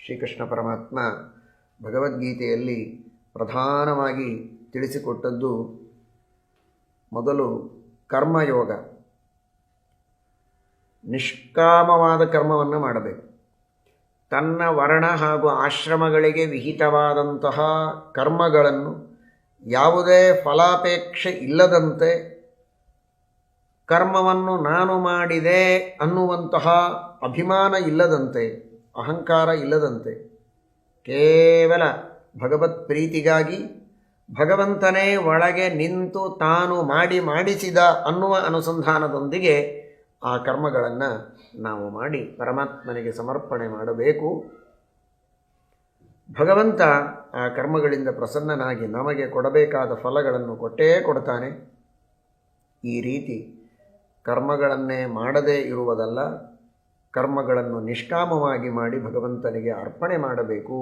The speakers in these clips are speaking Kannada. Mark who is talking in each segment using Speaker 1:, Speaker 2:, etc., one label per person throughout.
Speaker 1: ಶ್ರೀಕೃಷ್ಣ ಪರಮಾತ್ಮ ಭಗವದ್ಗೀತೆಯಲ್ಲಿ ಪ್ರಧಾನವಾಗಿ ತಿಳಿಸಿಕೊಟ್ಟದ್ದು ಮೊದಲು ಕರ್ಮಯೋಗ. ನಿಷ್ಕಾಮವಾದ ಕರ್ಮವನ್ನು ಮಾಡಬೇಕು. ತನ್ನ ವರ್ಣ ಹಾಗೂ ಆಶ್ರಮಗಳಿಗೆ ವಿಹಿತವಾದಂತಹ ಕರ್ಮಗಳನ್ನು ಯಾವುದೇ ಫಲಾಪೇಕ್ಷೆ ಇಲ್ಲದಂತೆ, ಕರ್ಮವನ್ನು ನಾನು ಮಾಡಿದೆ ಅನ್ನುವಂತಹ ಅಭಿಮಾನ ಇಲ್ಲದಂತೆ, ಅಹಂಕಾರ ಇಲ್ಲದಂತೆ, ಕೇವಲ ಭಗವತ್ ಪ್ರೀತಿಗಾಗಿ ಭಗವಂತನೇ ಒಳಗೆ ನಿಂತು ತಾನು ಮಾಡಿಸಿದ ಅನ್ನುವ ಅನುಸಂಧಾನದೊಂದಿಗೆ ಆ ಕರ್ಮಗಳನ್ನು ನಾವು ಮಾಡಿ ಪರಮಾತ್ಮನಿಗೆ ಸಮರ್ಪಣೆ ಮಾಡಬೇಕು. ಭಗವಂತ ಆ ಕರ್ಮಗಳಿಂದ ಪ್ರಸನ್ನನಾಗಿ ನಮಗೆ ಕೊಡಬೇಕಾದ ಫಲಗಳನ್ನು ಕೊಟ್ಟೇ ಕೊಡ್ತಾನೆ. ಈ ರೀತಿ ಕರ್ಮಗಳನ್ನೇ ಮಾಡದೇ ಇರುವುದಲ್ಲ, ಕರ್ಮಗಳನ್ನು ನಿಷ್ಕಾಮವಾಗಿ ಮಾಡಿ ಭಗವಂತನಿಗೆ ಅರ್ಪಣೆ ಮಾಡಬೇಕು.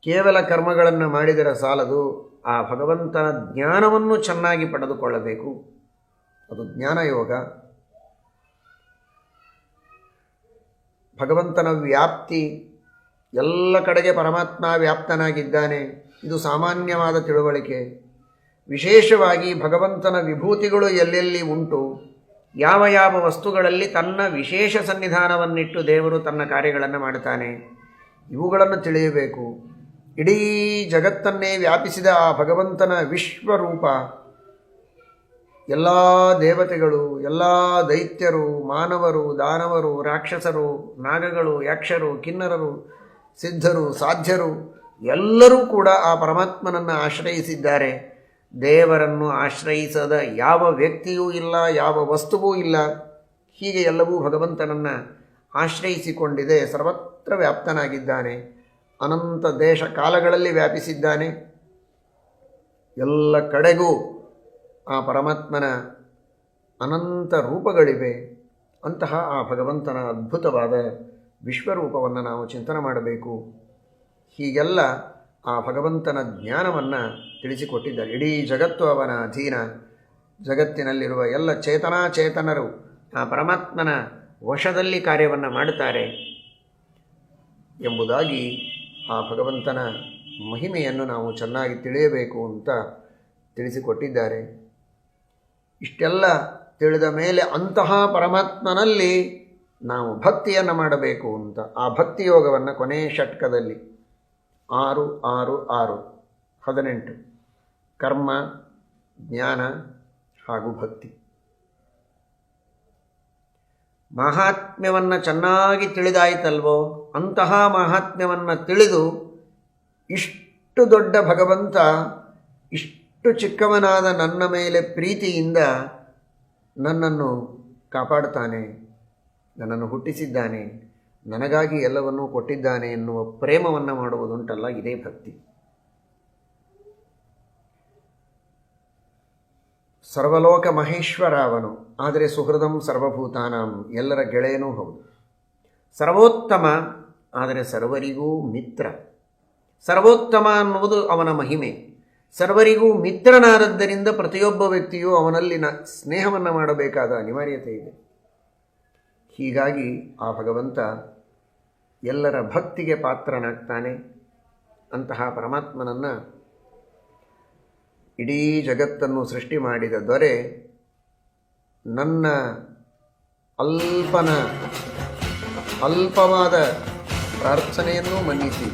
Speaker 1: ಕೇವಲ ಕರ್ಮಗಳನ್ನು ಮಾಡಿದರೆ ಸಾಲದು, ಆ ಭಗವಂತನ ಜ್ಞಾನವನ್ನು ಚೆನ್ನಾಗಿ ಪಡೆದುಕೊಳ್ಳಬೇಕು. ಅದು ಜ್ಞಾನಯೋಗ. ಭಗವಂತನ ವ್ಯಾಪ್ತಿ, ಎಲ್ಲ ಕಡೆಗೆ ಪರಮಾತ್ಮ ವ್ಯಾಪ್ತನಾಗಿದ್ದಾನೆ, ಇದು ಸಾಮಾನ್ಯವಾದ ತಿಳುವಳಿಕೆ. ವಿಶೇಷವಾಗಿ ಭಗವಂತನ ವಿಭೂತಿಗಳು ಎಲ್ಲೆಲ್ಲಿ ಉಂಟು, ಯಾವ ಯಾವ ವಸ್ತುಗಳಲ್ಲಿ ತನ್ನ ವಿಶೇಷ ಸನ್ನಿಧಾನವನ್ನಿಟ್ಟು ದೇವರು ತನ್ನ ಕಾರ್ಯಗಳನ್ನು ಮಾಡ್ತಾನೆ, ಇವುಗಳನ್ನು ತಿಳಿಯಬೇಕು. ಇಡೀ ಜಗತ್ತನ್ನೇ ವ್ಯಾಪಿಸಿದ ಆ ಭಗವಂತನ ವಿಶ್ವರೂಪ, ಎಲ್ಲ ದೇವತೆಗಳು, ಎಲ್ಲ ದೈತ್ಯರು, ಮಾನವರು, ದಾನವರು, ರಾಕ್ಷಸರು, ನಾಗಗಳು, ಯಕ್ಷರು, ಕಿನ್ನರರು, ಸಿದ್ಧರು, ಸಾಧ್ಯರು ಎಲ್ಲರೂ ಕೂಡ ಆ ಪರಮಾತ್ಮನನ್ನು ಆಶ್ರಯಿಸಿದ್ದಾರೆ. ದೇವರನ್ನು ಆಶ್ರಯಿಸದ ಯಾವ ವ್ಯಕ್ತಿಯೂ ಇಲ್ಲ, ಯಾವ ವಸ್ತುವೂ ಇಲ್ಲ. ಹೀಗೆ ಎಲ್ಲವೂ ಭಗವಂತನನ್ನು ಆಶ್ರಯಿಸಿಕೊಂಡಿದೆ. ಸರ್ವತ್ರ ವ್ಯಾಪ್ತನಾಗಿದ್ದಾನೆ, ಅನಂತ ದೇಶ ಕಾಲಗಳಲ್ಲಿ ವ್ಯಾಪಿಸಿದ್ದಾನೆ. ಎಲ್ಲ ಕಡೆಗೂ ಆ ಪರಮಾತ್ಮನ ಅನಂತ ರೂಪಗಳಿವೆ. ಅಂತಹ ಆ ಭಗವಂತನ ಅದ್ಭುತವಾದ ವಿಶ್ವರೂಪವನ್ನು ನಾವು ಚಿಂತನೆ ಮಾಡಬೇಕು. ಹೀಗೆಲ್ಲ ಆ ಭಗವಂತನ ಜ್ಞಾನವನ್ನು ತಿಳಿಸಿಕೊಟ್ಟಿದ್ದಾರೆ. ಇಡೀ ಜಗತ್ತು ಅವನ ಅಧೀನ. ಜಗತ್ತಿನಲ್ಲಿರುವ ಎಲ್ಲ ಚೇತನಾಚೇತನರು ಆ ಪರಮಾತ್ಮನ ವಶದಲ್ಲಿ ಕಾರ್ಯವನ್ನು ಮಾಡುತ್ತಾರೆ ಎಂಬುದಾಗಿ ಆ ಭಗವಂತನ ಮಹಿಮೆಯನ್ನು ನಾವು ಚೆನ್ನಾಗಿ ತಿಳಿಯಬೇಕು ಅಂತ ತಿಳಿಸಿಕೊಟ್ಟಿದ್ದಾರೆ. ಇಷ್ಟೆಲ್ಲ ತಿಳಿದ ಮೇಲೆ ಅಂತಹ ಪರಮಾತ್ಮನಲ್ಲಿ ನಾವು ಭಕ್ತಿಯನ್ನು ಮಾಡಬೇಕು ಅಂತ ಆ ಭಕ್ತಿಯೋಗವನ್ನು ಕೊನೆಯ ಷಟ್ಕದಲ್ಲಿ 6 6 6 18 ಕರ್ಮ, ಜ್ಞಾನ ಹಾಗೂ ಭಕ್ತಿ. ಮಹಾತ್ಮ್ಯವನ್ನು ಚೆನ್ನಾಗಿ ತಿಳಿದಾಯಿತಲ್ವೋ, ಅಂತಹ ಮಹಾತ್ಮ್ಯವನ್ನು ತಿಳಿದು ಇಷ್ಟು ದೊಡ್ಡ ಭಗವಂತ ಇಷ್ಟು ಚಿಕ್ಕವನಾದ ನನ್ನ ಮೇಲೆ ಪ್ರೀತಿಯಿಂದ ನನ್ನನ್ನು ಕಾಪಾಡ್ತಾನೆ, ನನ್ನನ್ನು ಹುಟ್ಟಿಸಿದ್ದಾನೆ, ನನಗಾಗಿ ಎಲ್ಲವನ್ನೂ ಕೊಟ್ಟಿದ್ದಾನೆ ಎನ್ನುವ ಪ್ರೇಮವನ್ನು ಮಾಡುವುದುಂಟಲ್ಲ, ಇದೇ ಭಕ್ತಿ. ಸರ್ವಲೋಕ ಮಹೇಶ್ವರ ಅವನು, ಆದರೆ ಸುಹೃದಂ ಸರ್ವಭೂತಾನಾಂ, ಎಲ್ಲರ ಗೆಳೆಯನೂ ಹೌದು. ಸರ್ವೋತ್ತಮ, ಆದರೆ ಸರ್ವರಿಗೂ ಮಿತ್ರ. ಸರ್ವೋತ್ತಮ ಅನ್ನುವುದು ಅವನ ಮಹಿಮೆ. ಸರ್ವರಿಗೂ ಮಿತ್ರನಾದದ್ದರಿಂದ ಪ್ರತಿಯೊಬ್ಬ ವ್ಯಕ್ತಿಯೂ ಅವನಲ್ಲಿನ ಸ್ನೇಹವನ್ನು ಮಾಡಬೇಕಾದ ಅನಿವಾರ್ಯತೆ ಇದೆ. ಹೀಗಾಗಿ ಆ ಭಗವಂತ ಎಲ್ಲರ ಭಕ್ತಿಗೆ ಪಾತ್ರನಾಗ್ತಾನೆ. ಅಂತಹ ಪರಮಾತ್ಮನನ್ನು ಇಡೀ ಜಗತ್ತನ್ನು ಸೃಷ್ಟಿ ಮಾಡಿದ ದೊರೆ ನನ್ನ ಅಲ್ಪವಾದ ಪ್ರಾರ್ಥನೆಯನ್ನೂ ಮನ್ನಿಸಿ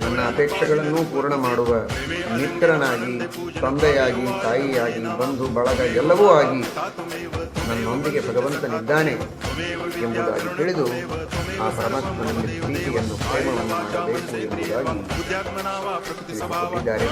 Speaker 1: ನನ್ನ ಅಪೇಕ್ಷೆಗಳನ್ನು ಪೂರ್ಣ ಮಾಡುವ ಮಿತ್ರನಾಗಿ, ತಂದೆಯಾಗಿ, ತಾಯಿಯಾಗಿ, ಬಂಧು ಬಳಗ ಎಲ್ಲವೂ ಆಗಿ ನನ್ನೊಂದಿಗೆ ಭಗವಂತನಿದ್ದಾನೆ ಎಂಬುದಾಗಿ ತಿಳಿದು ಆ ಪರಮಾತ್ಮನಲ್ಲಿ ಪ್ರೀತಿಯನ್ನು, ಪ್ರೇಮವನ್ನು ಮಾಡಬೇಕು ಎಂಬುದಾಗಿ ತಿಳಿಸಿಕೊಟ್ಟಿದ್ದಾರೆ.